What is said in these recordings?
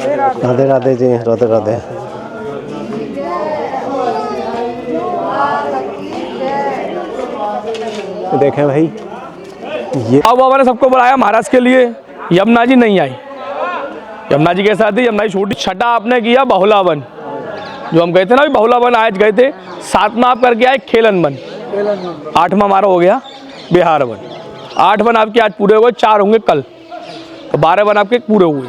राधे राधे जी, राधे राधे। देखें भाई, ये अब बाबा ने सबको बुलाया महाराज के लिए, यमुना जी नहीं आई। यमुना जी के साथ ही यमुना जी छोटी। छठा आपने किया बहुला वन, जो हम गए थे ना, अभी बहुला वन आज गए थे। 7वां आप करके आए खेलन वन। 8वां हमारा हो गया बिहार वन। 8 वन आपके आज पूरे हुए, 4 होंगे कल, तो 12 वन आपके पूरे हुए।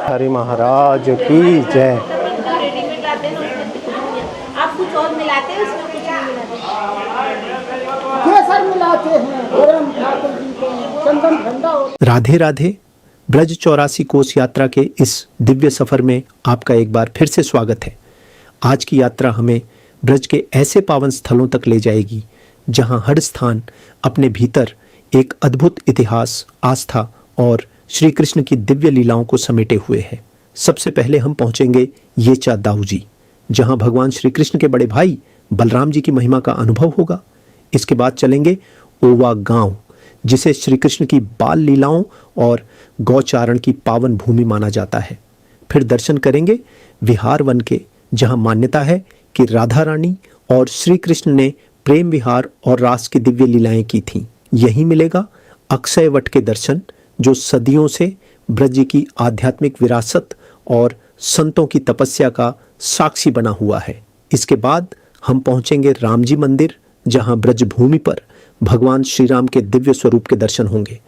हरि महाराज की जय। आप कुछ और मिलाते हैं उसमें, कुछ नहीं मिलाते। केसर मिलाते हैं, गरम ठाकुर जी को चंदन ठंडा होता। राधे राधे। ब्रज 84 कोस यात्रा के इस दिव्य सफर में आपका एक बार फिर से स्वागत है। आज की यात्रा हमें ब्रज के ऐसे पावन स्थलों तक ले जाएगी जहां हर स्थान अपने भीतर एक अद्भुत इतिहास, आस्था और श्री कृष्ण की दिव्य लीलाओं को समेटे हुए है। सबसे पहले हम पहुंचेंगे येचा दाऊजी, जहां भगवान श्री कृष्ण के बड़े भाई बलराम जी की महिमा का अनुभव होगा। इसके बाद चलेंगे ओवा गांव, जिसे श्री कृष्ण की बाल लीलाओं और गौचारण की पावन भूमि माना जाता है। फिर दर्शन करेंगे विहार वन के, जहां मान्यता है कि राधा रानी और श्री कृष्ण ने प्रेम विहार और रास की दिव्य लीलाएं की थीं। यहीं मिलेगा अक्षय वट के दर्शन, जो सदियों से ब्रज की आध्यात्मिक विरासत और संतों की तपस्या का साक्षी बना हुआ है। इसके बाद हम पहुंचेंगे राम जी मंदिर, जहां ब्रज भूमि पर भगवान श्री राम के दिव्य स्वरूप के दर्शन होंगे।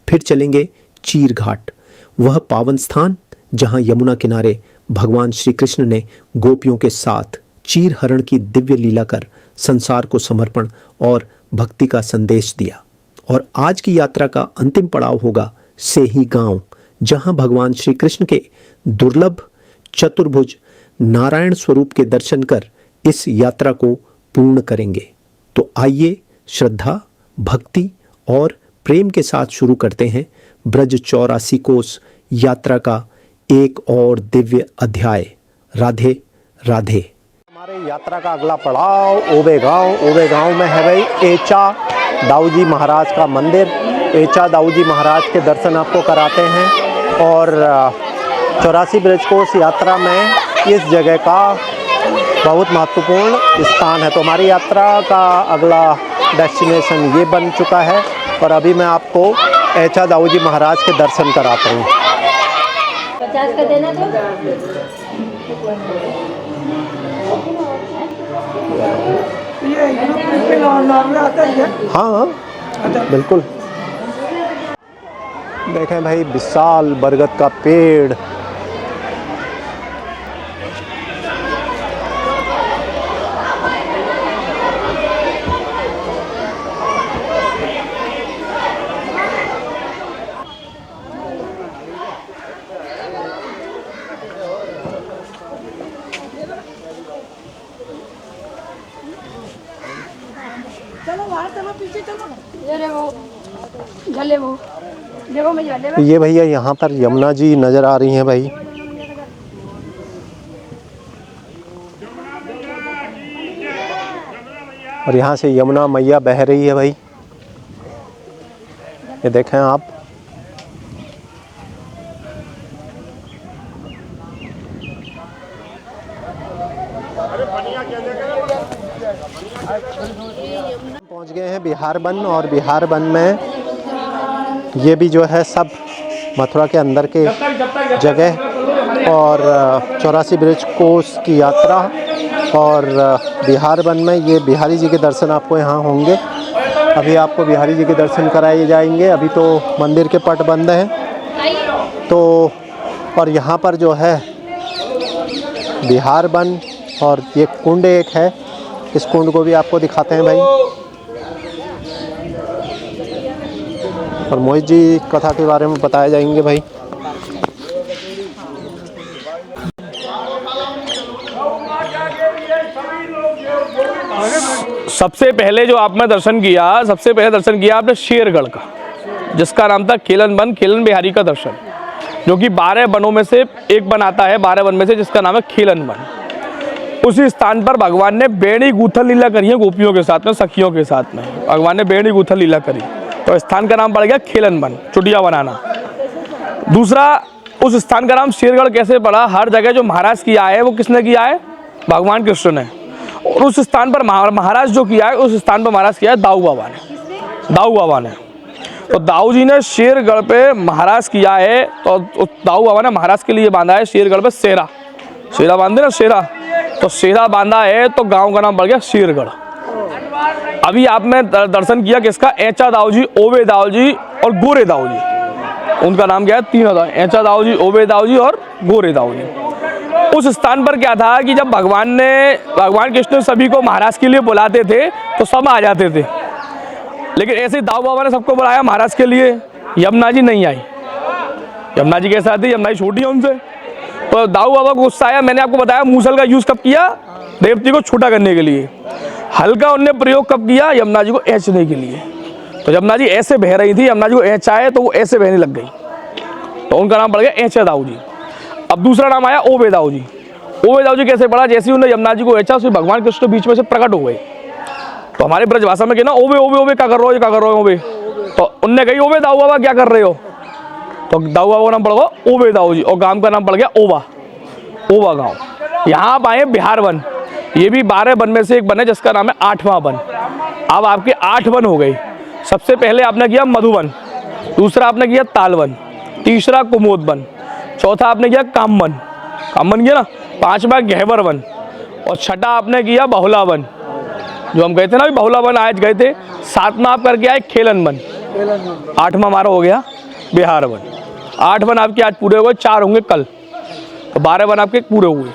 फिर चलेंगे चीर घाट, वह पावन स्थान जहां यमुना किनारे भगवान श्री कृष्ण ने गोपियों के साथ चीर हरण की दिव्य लीला कर संसार को समर्पण और भक्ति का संदेश दिया। और आज की यात्रा का अंतिम पड़ाव होगा सेही गांव, जहां भगवान श्री कृष्ण के दुर्लभ चतुर्भुज नारायण स्वरूप के दर्शन कर इस यात्रा को पूर्ण करेंगे। तो आइए श्रद्धा, भक्ति और प्रेम के साथ शुरू करते हैं ब्रज 84 कोस यात्रा का एक और दिव्य अध्याय। राधे राधे। हमारे यात्रा का अगला पड़ाव ओबे गांव में है भाई एचा दाऊजी महाराज का मंदिर। एचा दाऊजी महाराज के दर्शन आपको कराते हैं। और 84 ब्रज कोस यात्रा में इस जगह का बहुत महत्वपूर्ण स्थान है। तो हमारी यात्रा का अगला डेस्टिनेशन ये बन चुका है और अभी मैं आपको एचा दाऊजी महाराज के दर्शन कराता हूँ। 50 का देना तो हाँ बिल्कुल। देखें भाई, विशाल बरगद का पेड़। चलो वहाँ चलो, पीछे चलो। ये भैया यहाँ पर यमुना जी नज़र आ रही हैं भाई। और यहाँ से यमुना मैया बह रही है भाई, ये देखें आप। पहुँच गए हैं बिहार वन, और बिहार वन में ये भी जो है सब मथुरा के अंदर के जगह। और 84 ब्रज कोस की यात्रा, और बिहार वन में ये बिहारी जी के दर्शन आपको यहाँ होंगे। अभी आपको बिहारी जी के दर्शन कराए जाएंगे। अभी तो मंदिर के पट बंद हैं। तो और यहाँ पर जो है बिहार वन, और ये कुंड एक है, इस कुंड को भी आपको दिखाते हैं भाई। और मोहित जी कथा के बारे में बताए जाएंगे भाई। सबसे पहले जो आपने दर्शन किया, सबसे पहले दर्शन किया आपने शेरगढ़ का, जिसका नाम था खेलन वन, खेलन बिहारी का दर्शन, जो कि 12 वनों में से एक वन आता है, 12 वन में से, जिसका नाम है खेलन वन। उसी स्थान पर भगवान ने बेड़ी गूथल लीला करी है गोपियों के साथ में, सखियों के साथ में भगवान ने बेड़ी गूथल लीला करी। तो स्थान का नाम पड़ गया खेलन वन, चुटिया बनाना। दूसरा, उस स्थान का नाम शेरगढ़ कैसे पड़ा? हर जगह जो महाराज किया है वो किसने किया है? भगवान कृष्ण ने। और उस स्थान पर महाराज जो किया है, उस स्थान पर महाराज किया है दाऊ बाबा ने। दाऊ बाबा ने, तो दाऊ जी ने शेरगढ़ पे महाराज किया है। तो दाऊ बाबा ने महाराज के लिए बांधा है शेरगढ़ पे सेरा। सेरा बांधे ना, सेरा, तो सेरा बांधा है, तो गांव का नाम पड़ गया शेरगढ़। अभी आपने दर्शन किया किसका? ऐचा दाऊ जी, ओबे दाऊ जी और गोरे दाऊ जी। उनका नाम क्या है? तीनों दाऊ, ऐचा दाऊ जी, ओबे दाऊ जी और गोरे दाऊ जी। उस स्थान पर क्या था कि जब भगवान कृष्ण सभी को महाराज के लिए बुलाते थे तो सब आ जाते थे, लेकिन ऐसे दाऊ बाबा ने सबको बुलाया महाराज के लिए, यमुना जी नहीं आई। यमुना जी कैसे आती? यमुना जी छोटी है उनसे। तो दाऊ बाबा को गुस्सा आया। मैंने आपको बताया मूसल का यूज कब किया? रेवती को छोटा करने के लिए। हल्का उनने प्रयोग कब किया? यमुना जी को ऐंचने के लिए। तो यमुना जी ऐसे बह रही थी, यमुना जी को ऐंचा है तो वो ऐसे बहने लग गई, तो उनका नाम पड़ गया ऐंचा दाऊ जी। अब दूसरा नाम आया ओबे दाऊ जी। ओबे दाऊ जी कैसे पड़ा? जैसे ही उन्होंने यमुना जी को ऐंचा, उसमें भगवान कृष्ण बीच में से प्रकट हो गए। तो हमारे ब्रज भाषा में कहना ओबे ओबे ओबे क्या कर रहे हो, क्या कर रहे हो ओबे? तो उनने कही ओबे दाऊ बाबा क्या कर रहे हो? तो दाऊ बाबा का नाम पड़ गया ओबे दाऊ जी, और गांव का नाम पड़ गया ओबा, ओबा गांव। यहाँ आप आए बिहार वन, ये भी 12 वन में से एक वन है जिसका नाम है 8वां वन। अब आपके 8 वन हो गए। सबसे पहले आपने किया मधुवन, दूसरा आपने किया तालवन, तीसरा कुमोद वन, चौथा आपने किया कामवन, कामवन किया ना, 5वां गहवर वन, और छठा आपने किया बहुला वन, जो हम गए थे ना बहुला वन आज गए थे। 7वां आप करके आए खेलन वन, 8वां हमारा हो गया बिहार वन। 8 वन आपके आज पूरे हुए, 4 होंगे कल, तो 12 वन आपके पूरे हुए।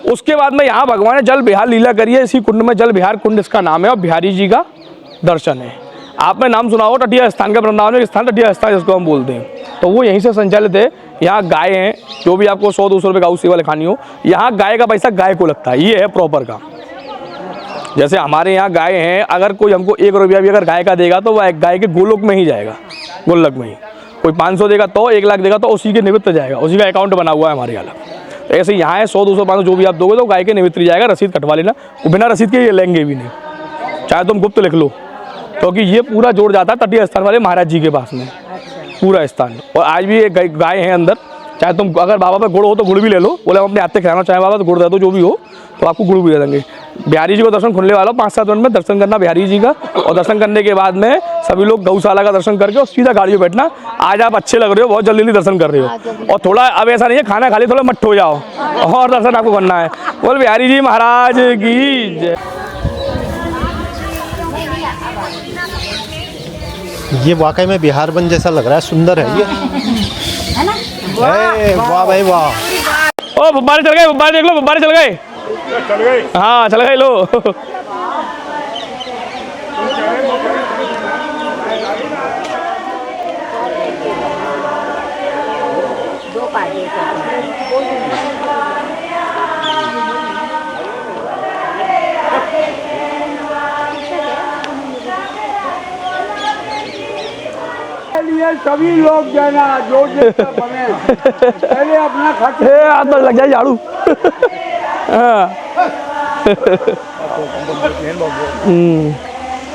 उसके बाद में यहाँ भगवान ने जल बिहार लीला करी है। इसी कुंड में जल बिहार कुंड इसका नाम है, और बिहारी जी का दर्शन है। आपने नाम सुना हो टटिया स्थान का, वृंदावन में स्थान टटिया स्थान जिसको हम बोलते हैं, तो वो यहीं से संचालित है। यहाँ गाय हैं, जो भी आपको 100-200 रुपये गौ सेवा लिखानी हो, यहाँ गाय का पैसा गाय को लगता है। ये है प्रॉपर का। जैसे हमारे यहाँ गाय हैं, अगर कोई हमको 1 रुपया भी अगर गाय का देगा तो वह गाय के गोलोक में ही जाएगा, गोलक में ही। कोई 500 देगा तो 1 लाख देगा तो उसी के निमित्त जाएगा, उसी का अकाउंट बना हुआ है हमारे यहाँ। तो ऐसे यहाँ है 100-200 500 जो भी आप दोगे तो गाय के निमित्त जाएगा। रसीद कटवा लेना, वो बिना रसीद के ये लेंगे भी नहीं, चाहे तुम गुप्त लिख लो, क्योंकि ये पूरा जोड़ जाता है तटीय स्थान वाले महाराज जी के पास में, पूरा स्थान। और आज भी एक गाय है अंदर, चाहे तुम अगर बाबा पे गुड़ हो तो गुड़ भी ले लो, बोले हम अपने हाथ से खिलाना चाहे बाबा तो गुड़ दे दो, जो भी हो तो आपको गुड़ भी दे देंगे। बिहारी जी को दर्शन खुलने वाला 5-7 मिनट में दर्शन करना बिहारी जी का, और दर्शन करने के बाद में सभी लोग गौशाला का दर्शन करके और सीधा गाड़ी में बैठना। आज आप अच्छे लग रहे हो, बहुत जल्दी दर्शन कर रहे हो, और थोड़ा अब ऐसा नहीं है खाना खा ली थोड़ा मट्ठ हो जाओ, और दर्शन आपको करना है। बोल बिहारी जी महाराज की जय। ये वाकई में बिहार वन जैसा लग रहा है, सुंदर है ये, है ना? वाह भाई वाह। ओ फुब्बारे चल गए, फुब्बारे देख लो, फुब्बारे चल गए, हाँ चल गए लो। सभी लोग जाना जो बने पहले अपना खर्च हाथ पर लग जाए झाड़ू।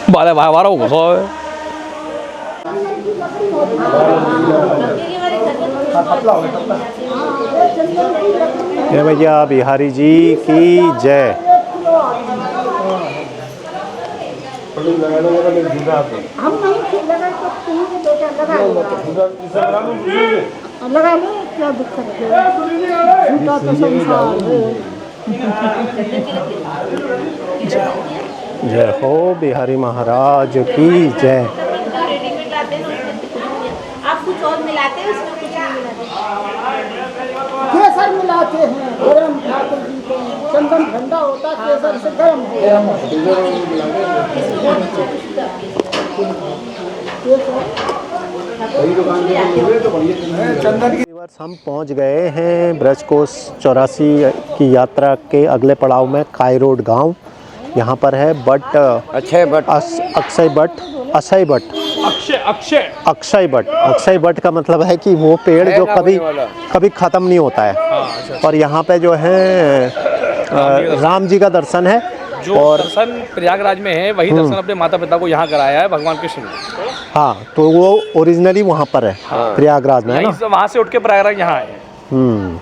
बारे बारह हो गए। जय भैया बिहारी जी की जय। हम नहीं लगा तो कहीं से 2-4 लगा लो क्या दिक्कत है, झूठा तो संसार है। जय हो बिहारी महाराज की जय। रेडीमेड लाते हैं उसमें कुछ नहीं है। आप कुछ और मिलाते हैं उसमें कुछ नहीं मिलाते। केसर मिलाते हैं, गरम ठाकुर जी को चंदन ठंडा होता है, केसर से गरम हम पहुंच गए हैं ब्रजकोष 84 की यात्रा के अगले पड़ाव में काई रोड गांव। यहाँ पर है but Akshay but, Akshay but. Akshay but का मतलब है कि वो पेड़ जो कभी ख़त्म नहीं होता है। और यहाँ पे जो है राम जी का दर्शन है। जो और दर्शन प्रयागराज में है वही दर्शन अपने माता पिता को यहाँ कराया है भगवान कृष्ण ने। हाँ, तो वो ओरिजिनली वहाँ पर है, प्रयागराज में है ना। वहाँ से उठ के प्रयागराज यहाँ आए हैं।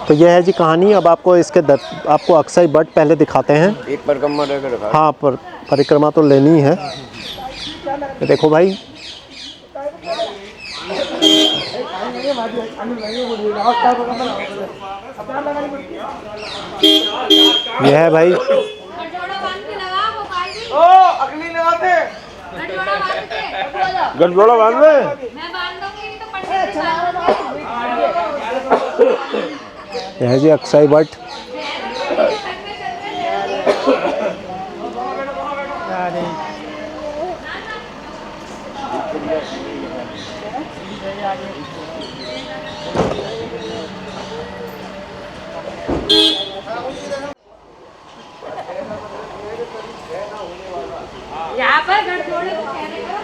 तो यह है जी कहानी। अब आपको इसके आपको अक्षय वट पहले दिखाते हैं। एक परिक्रमा लेकर रखा। हाँ, परिक्रमा तो लेनी है। ये देखो भाई, यह है भाई गठजोड़ा बांध में यह है जी अक्षय वट। यहाँ पर गठजोड़े को कहने का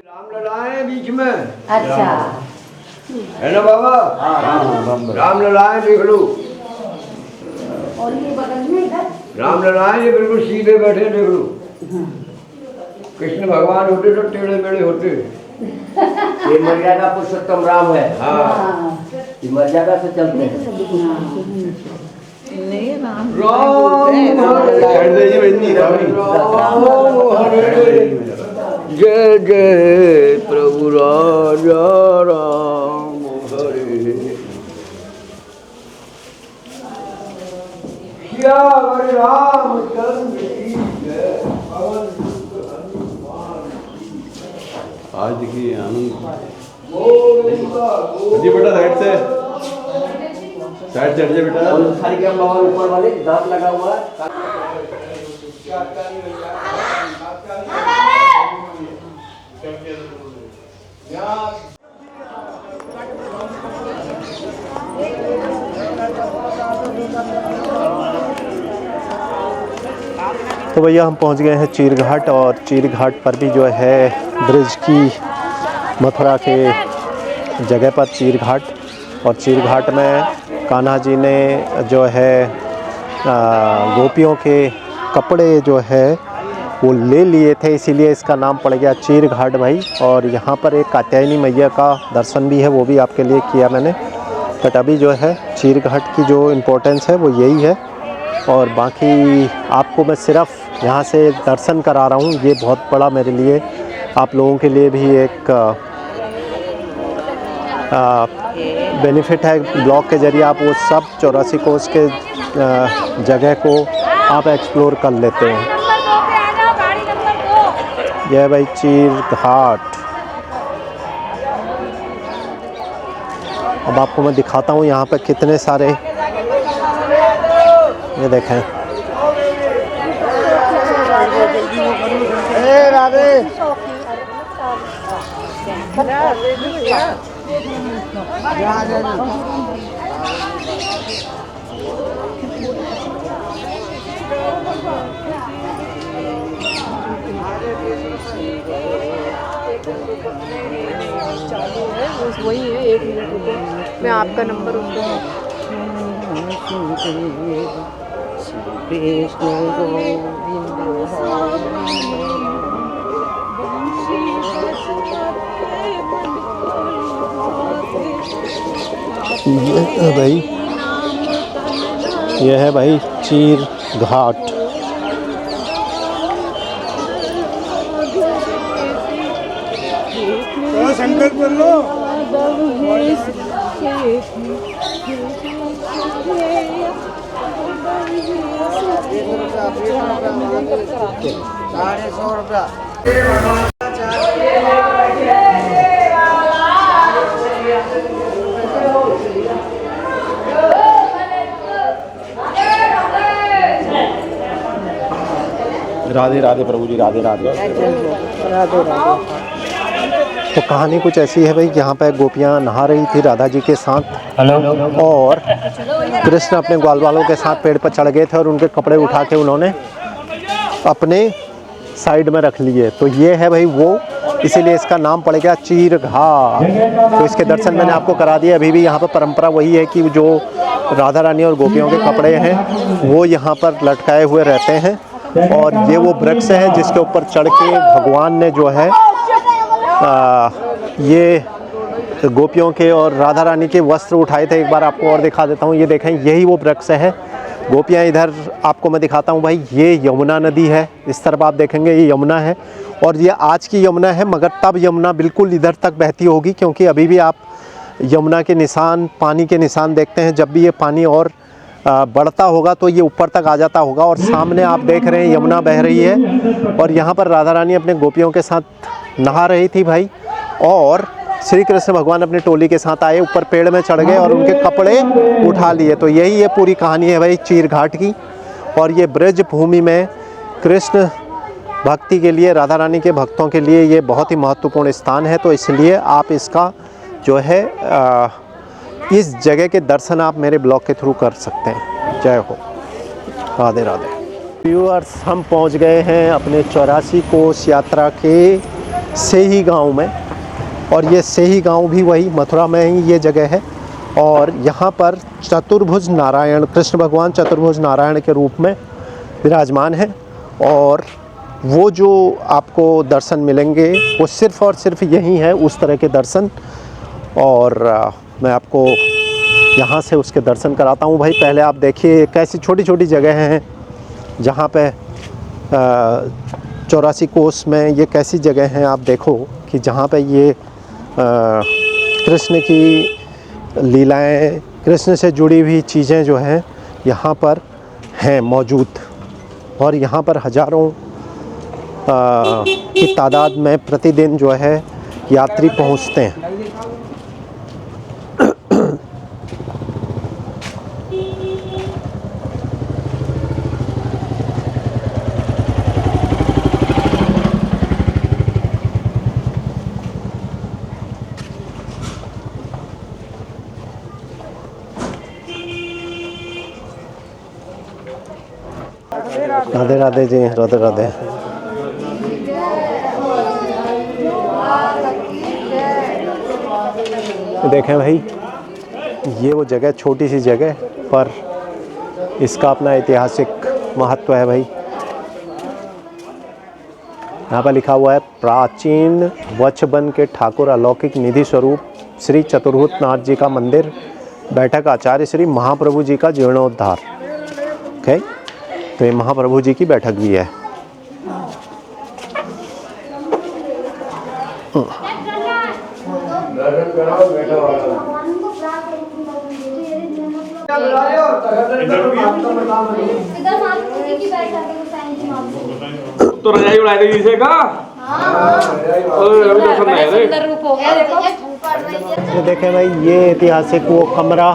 रामलला है बीच में। अच्छा है ना बाबा? रामलला है, देख लो। और ये बगल में इधर रामलला है, ये बिल्कुल सीधे बैठे, देख लो। कृष्ण भगवान होते तो टेढ़े मेढ़े होते। ये मर्यादा पुरुषोत्तम राम है। हाँ, ये मर्यादा से चलते हैं। जय जय प्रभु राजा राम हरे। श्याम रामचंद्र की जय। आज देखिए आनंद जी बेटा, साइड से हट जा बेटा। और सारी क्या भगवान ऊपर वाले दांत लगा हुआ है। तो भैया हम पहुंच गए हैं चीर घाट, और चीर घाट पर भी जो है ब्रिज की मथुरा के जगह पर चीर घाट, और चीर घाट में कान्हा जी ने जो है गोपियों के कपड़े जो है वो ले लिए थे, इसीलिए इसका नाम पड़ गया चीर घाट भाई। और यहाँ पर एक कात्यायनी मैया का दर्शन भी है, वो भी आपके लिए किया मैंने। बट अभी जो है चीर घाट की जो इम्पोर्टेंस है वो यही है, और बाकी आपको मैं सिर्फ यहाँ से दर्शन करा रहा हूँ। ये बहुत बड़ा मेरे लिए, आप लोगों के लिए भी एक बेनिफिट है। ब्लॉग के ज़रिए आप वो सब 84 कोस के जगह को आप एक्सप्लोर कर लेते हैं। यह भाई चीर घाट। अब आपको मैं दिखाता हूँ यहाँ पे कितने सारे, ये देखें। चालू है वही है, 1 मिनट रुको, मैं आपका नंबर उनको ये है भाई, ये है भाई चीर घाट। संकल्प कर लो। राधे राधे प्रभु जी, राधे राधे। राधे राधे। तो कहानी कुछ ऐसी है भाई, यहाँ पे गोपियाँ नहा रही थी राधा जी के साथ, और कृष्ण अपने ग्वाल वालों के साथ पेड़ पर चढ़ गए थे और उनके कपड़े उठा के उन्होंने अपने साइड में रख लिए। तो ये है भाई वो, इसीलिए इसका नाम पड़ गया चीर घाट। तो इसके दर्शन मैंने आपको करा दिए। अभी भी यहाँ पर परंपरा वही है कि जो राधा रानी और गोपियों के कपड़े हैं वो यहाँ पर लटकाए हुए रहते हैं। और ये वो वृक्ष है जिसके ऊपर चढ़ के भगवान ने जो है ये गोपियों के और राधा रानी के वस्त्र उठाए थे। एक बार आपको और दिखा देता हूँ, ये देखें, यही वो वृक्ष है। गोपियाँ इधर आपको मैं दिखाता हूँ भाई, ये यमुना नदी है। इस तरफ आप देखेंगे ये यमुना है और ये आज की यमुना है, मगर तब यमुना बिल्कुल इधर तक बहती होगी, क्योंकि अभी भी आप यमुना के निशान, पानी के निशान देखते हैं। जब भी ये पानी और बढ़ता होगा तो ये ऊपर तक आ जाता होगा। और सामने आप देख रहे हैं यमुना बह रही है और यहाँ पर राधा रानी अपने गोपियों के साथ नहा रही थी भाई। और श्री कृष्ण भगवान अपनी टोली के साथ आए, ऊपर पेड़ में चढ़ गए और उनके कपड़े उठा लिए। तो यही ये पूरी कहानी है भाई चीर घाट की। और ये ब्रज भूमि में कृष्ण भक्ति के लिए, राधा रानी के भक्तों के लिए ये बहुत ही महत्वपूर्ण स्थान है। तो इसलिए आप इसका जो है इस जगह के दर्शन आप मेरे ब्लॉग के थ्रू कर सकते हैं। जय हो, राधे राधे। व्यूअर्स, हम पहुंच गए हैं अपने 84 कोस यात्रा के सेही गांव में। और ये सेही गांव भी वही मथुरा में ही ये जगह है। और यहाँ पर चतुर्भुज नारायण, कृष्ण भगवान चतुर्भुज नारायण के रूप में विराजमान है। और वो जो आपको दर्शन मिलेंगे वो सिर्फ़ और सिर्फ यही है, उस तरह के दर्शन। और मैं आपको यहाँ से उसके दर्शन कराता हूँ भाई। पहले आप देखिए कैसी छोटी छोटी जगह हैं जहाँ पे 84 कोस में ये कैसी जगह हैं। आप देखो कि जहाँ पे ये कृष्ण की लीलाएं, कृष्ण से जुड़ी हुई चीज़ें जो हैं यहाँ पर हैं मौजूद। और यहाँ पर हज़ारों की तादाद में प्रतिदिन जो है यात्री पहुँचते हैं। राधे राधे जी, राधे राधे। देखें भाई, ये वो जगह, छोटी सी जगह पर इसका अपना ऐतिहासिक महत्व है भाई। यहाँ पर लिखा हुआ है प्राचीन वचबन के ठाकुर अलौकिक निधि स्वरूप श्री चतुर्भुज नाथ जी का मंदिर, बैठक आचार्य श्री महाप्रभु जी का जीर्णोद्धार। ओके, तो ये महाप्रभु जी की बैठक भी है। तो रजाई उड़ा देगी इसे का। ये देखें भाई, ये ऐतिहासिक वो कमरा,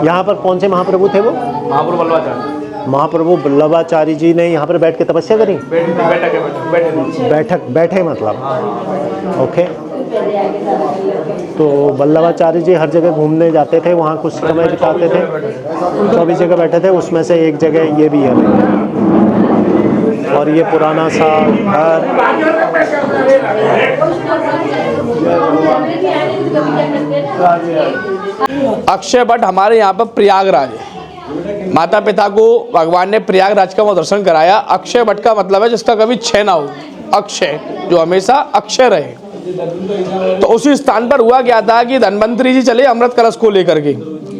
यहाँ पर कौन से महाप्रभु थे वो? महाप्रभु बल्लभाचार्य। महाप्रभु बल्लभाचार्य जी ने यहाँ पर बैठ के तपस्या करी। बैठे मतलब ओके। तो बल्लभाचार्य जी हर जगह घूमने जाते थे, वहाँ कुछ समय बिताते थे, 24 जगह बैठे थे, उसमें से एक जगह ये भी है। और ये पुराना सा घर, अक्षय वट हमारे यहाँ पर प्रयागराज है। माता पिता को भगवान ने प्रयागराज का दर्शन कराया। अक्षय वट का मतलब है जिसका कभी क्षय ना हो, अक्षय, जो हमेशा अक्षय रहे। तो उसी स्थान पर हुआ क्या था कि धन्वंतरी जी चले अमृत कलश को लेकर के,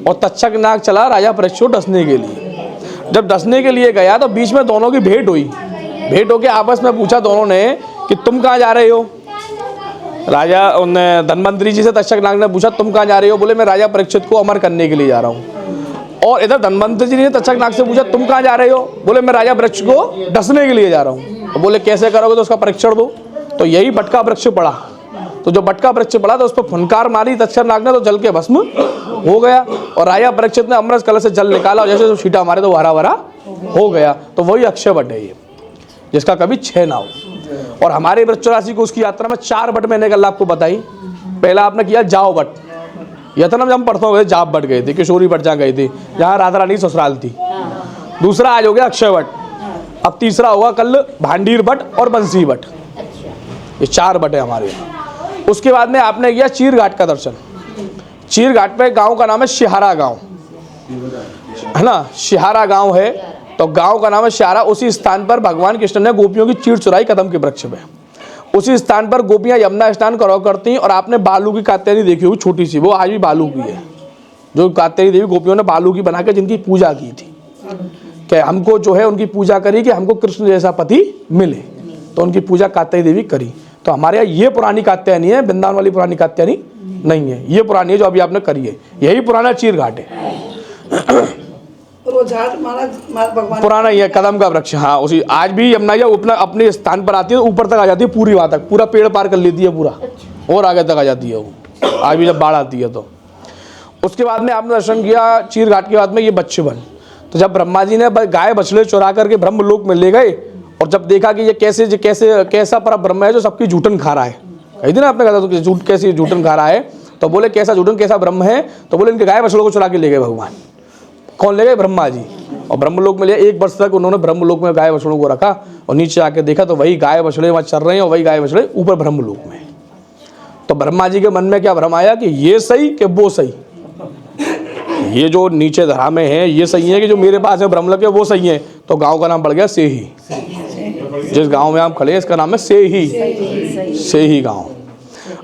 और तक्षक नाग चला राजा परीक्षित को डसने के लिए। जब डसने के लिए गया तो बीच में दोनों की भेंट हुई। भेंट होके आपस में पूछा दोनों ने कि तुम कहाँ जा रहे हो। राजा धन्वंतरी जी से तक्षक नाग ने पूछा तुम कहाँ जा रहे हो। बोले मैं राजा परीक्षित को अमर करने के लिए जा रहा हूँ। और इधर धन्वंतरी जी ने तक्षक नाग से पूछा तुम कहाँ जा रहे हो। बोले मैं राजा परीक्षित को डसने के लिए जा रहा हूँ। तो बोले कैसे करोगे, तो उसका परीक्षण दो। तो यही बटका वृक्ष पड़ा। तो जो बटका वृक्ष पड़ा तो उस पर फुनकार मारी तक्षक नाग ने, तो जल के भस्म हो गया। और राजा परीक्षित ने अमृत कलश से जल निकाला और जैसे छींटा मारे तो हरा भरा हो गया। तो वही अक्षय वट है ये, जिसका कभी क्षय ना हो। और हमारे वृश्चिक राशि को उसकी यात्रा में 4 वट मैंने कल आपको बताई। पहला आपने किया जाओ वट, यतनम हम परसों गए, जाप बट गए थे, किशोरी बट जहाँ गए थे, जहाँ राधा रानी ससुराल थी। दूसरा आज हो गया अक्षय वट, अब तीसरा होगा कल भांडीर बट और बंसी बट। ये 4 बट है हमारे यहाँ। उसके बाद में आपने किया चीर घाट का दर्शन। चीर घाट पे गांव का नाम है शिहारा गांव, है ना, शिहारा गांव है। तो गांव का नाम है शिहारा। उसी स्थान पर भगवान कृष्ण ने गोपियों की चीर चुराई कदम के वृक्ष पे। उसी स्थान पर गोपियां यमुना स्नान करा करती हैं। और आपने बालू की कात्यायनी देखी होगी छोटी सी, वो आज भी बालू की है, जो कात्यायनी देवी गोपियों ने बालू की बना के जिनकी पूजा की थी कि हमको जो है उनकी पूजा करी कि हमको कृष्ण जैसा पति मिले, तो उनकी पूजा कात्यायनी देवी करी। तो हमारे यहाँ ये पुरानी कात्यायनी है, वृंदावन वाली पुरानी कात्यायनी नहीं है, ये पुरानी है जो अभी आपने करी है। यही पुराना चीर घाट है। पुराना ही है कदम का वृक्ष। हाँ, उसी आज भी यमुना अपना अपने स्थान पर आती है, ऊपर तक आ जाती है, पूरी वहाँ तक, पूरा पेड़ पार कर लेती है पूरा, और आगे तक आ जाती है वो आज भी जब बाढ़ आती है। तो उसके बाद में आपने दर्शन किया चीर घाट के बाद में ये बच्चे बन। तो जब ब्रह्मा जी ने गाय बछड़े चुरा करके ब्रह्मलोक में ले गए और जब देखा कि ये कैसा पर ब्रह्म है जो सबकी झूठन खा रहा है, कही थी ना आपने कहा था झूठ कैसी झूठन खा रहा है, तो बोले कैसा झूठन कैसा ब्रह्म है, तो बोले इनके गाय बछड़ों को चुरा के ले गए भगवान। कौन ले गए? ब्रह्मा जी। और ब्रह्मलोक में ले 1 वर्ष तक उन्होंने ब्रह्मलोक में गाय बछड़ों को रखा और नीचे आके देखा तो वही गाय बछड़े वहाँ चल रहे हैं और वही गाय बछड़े ऊपर ब्रह्मलोक में। तो ब्रह्मा जी के मन में क्या भ्रम आया कि ये सही कि वो सही, ये जो नीचे धरा में है ये सही है कि जो मेरे पास है ब्रह्मलोक है वो सही है। तो गांव का नाम पड़ गया सेही। जिस गांव में आप खड़े हैं इसका नाम है सेही गांव।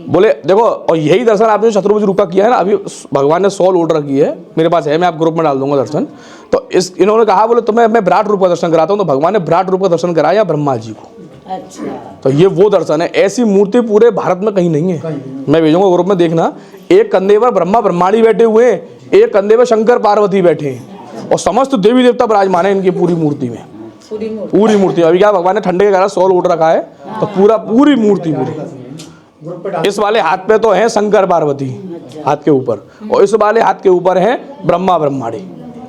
बोले देखो, और यही दर्शन आपने चतुर्भुज रूप का किया है ना, अभी भगवान ने 100 ऑर्डर की है, मेरे पास है, मैं आप ग्रुप में डाल दूंगा दर्शन। तो इन्होंने कहा बोले तुम्हें मैं विराट रूप का दर्शन कराता हूँ, तो भगवान ने विराट रूप का दर्शन कराया ब्रह्मा जी को। अच्छा। तो ये वो दर्शन है, ऐसी मूर्ति पूरे भारत में कहीं नहीं है। मैं भेजूंगा ग्रुप में, देखना। एक कंधे पर ब्रह्मा ब्रह्माणी बैठे हुए हैं, एक कंधे पर शंकर पार्वती बैठे हैं और समस्त देवी देवता विराजमान है इनकी पूरी मूर्ति में, पूरी मूर्ति। अभी क्या भगवान ने ठंडे के कारण 100 ऑर्डर रखा है, तो पूरी मूर्ति पूरी। इस वाले हाथ पे तो है शंकर पार्वती हाथ के ऊपर, और इस वाले हाथ के ऊपर है ब्रह्मा ब्रह्माणी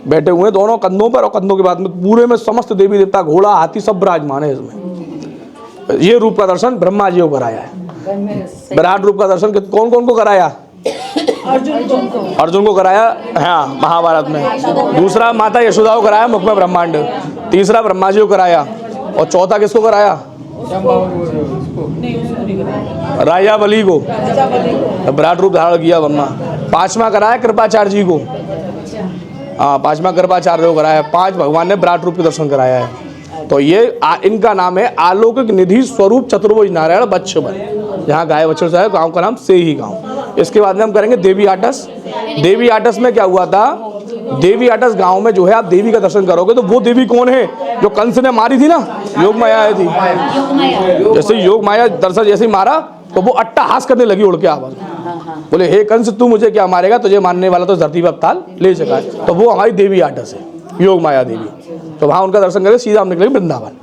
बैठे हुए दोनों कंधों पर, और कंधों के बाद में पूरे में समस्त देवी देवता घोड़ा हाथी सब विराजमान है इसमें। ये रूप का दर्शन ब्रह्मा जी को कराया है। विराट रूप का दर्शन कौन कौन को कराया? अर्जुन को कराया, हाँ, महाभारत में। दूसरा माता यशोदा को कराया मुख में ब्रह्मांड। तीसरा ब्रह्मा जी को कराया, और चौथा किसको कराया? राजा बलि को विराट रूप धारण किया ब्रह्मा। 5वां कराया कृपाचार्य जी को, हाँ, 5वां कृपाचार्य को कराया। 5 भगवान ने विराट रूप के दर्शन कराया है। तो ये इनका नाम है आलौकिक निधि स्वरूप चतुर्भुज नारायण बच्छवन। यहाँ गाय बछड़ से है, गाँव का नाम सेही गाँव। इसके बाद में हम करेंगे देवी आटस। देवी आटस में क्या हुआ था? देवी आटस गांव में जो है आप देवी का दर्शन करोगे तो वो देवी कौन है जो कंस ने मारी थी ना, योग माया आई थी। जैसे योग माया दर्शन जैसे मारा तो वो अट्टहास करने लगी उड़ के आवाज, बोले हे कंस तू मुझे क्या मारेगा, तुझे मारने वाला तो धरती पर अवतार ले सका है। तो वो हमारी देवी आटस है, योग माया देवी। तो वहाँ उनका दर्शन करके सीधा हम निकलेंगे वृंदावन।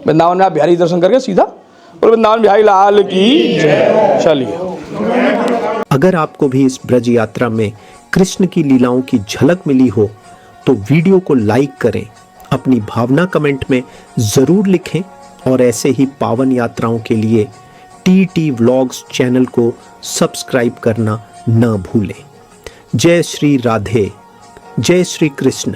वृंदावन में आप बिहारी दर्शन करके सीधा, और वृंदावन बिहारी लाल की जय। चलिए, अगर आपको भी इस ब्रज यात्रा में कृष्ण की लीलाओं की झलक मिली हो तो वीडियो को लाइक करें, अपनी भावना कमेंट में ज़रूर लिखें और ऐसे ही पावन यात्राओं के लिए टीटी व्लॉग्स चैनल को सब्सक्राइब करना न भूलें। जय श्री राधे, जय श्री कृष्ण।